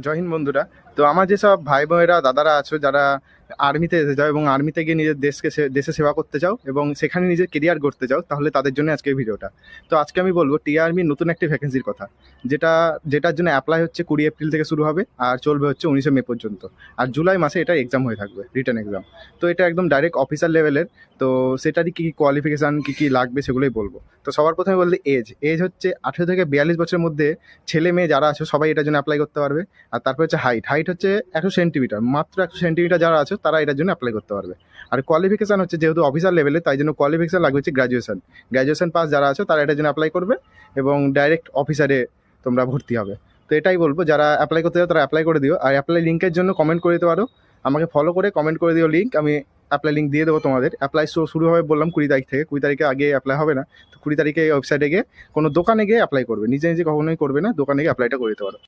জয় হিন্দ বন্ধুরা। তো আমার যেসব ভাই বোনেরা দাদারা আছো যারা আর্মিতে যেতে চাও এবং আর্মিতে গিয়ে নিজের দেশে সেবা করতে চাও এবং সেখানে নিজের কেরিয়ার গড়তে চাও, তাহলে তাদের জন্য আজকে এই ভিডিওটা। তো আজকে আমি বলবো টিআর আর্মির নতুন একটি ভ্যাকেন্সির কথা, যেটার জন্য অ্যাপ্লাই হচ্ছে 20 এপ্রিল থেকে শুরু হবে আর চলবে হচ্ছে 19 মে পর্যন্ত। আর জুলাই মাসে এটা এক্সাম হয়ে থাকবে, রিটার্ন এক্সাম। তো এটা একদম ডাইরেক্ট অফিসার লেভেলের। তো সেটারই কী কী কোয়ালিফিকেশান কী কী লাগবে সেগুলোই বলবো। তো সবার প্রথমে বলতে এজ হচ্ছে 18 থেকে 42 বছরের মধ্যে ছেলে মেয়ে যারা আছে সবাই এটার জন্য অ্যাপ্লাই করতে পারবে। আর তারপর হচ্ছে হাইট হচ্ছে 100 সেন্টিমিটার, মাত্র 100 সেন্টিমিটার যারা আছে তারা এটার জন্য অ্যাপ্লাই করতে পারবে। আর কোয়ালিফিকেশান হচ্ছে যেহেতু অফিসার লেভেলে, তাই জন্য কোয়ালিফিকেশান লাগবে হচ্ছে গ্র্যাজুয়েশন পাস যারা আছে তারা এটার জন্য অ্যাপ্লাই করবে এবং ডাইরেক্ট অফিসারে তোমরা ভর্তি হবে। তো এটাই বলবো, যারা অ্যাপ্লাই করতে চাও তারা অ্যাপ্লাই করে দিও। আর অ্যাপ্লাই লিঙ্কের জন্য কমেন্ট করে দিতে পারো, আমাকে ফলো করে কমেন্ট করে দিও লিঙ্ক, আমি অ্যাপ্লাই লিঙ্ক দিয়ে দেবো তোমাদের। অ্যাপ্লাই শুরু হবে বললাম 20 তারিখ থেকে। 20 তারিখে আগে অ্যাপ্লাই হবে না। তো 20 তারিখে ওয়েবসাইটে গিয়ে কোনো দোকানে গিয়ে অ্যাপ্লাই করবে, নিজে নিজে কখনোই করবে না, দোকানে গিয়ে অ্যাপ্লাইটা করে দিতে পারো।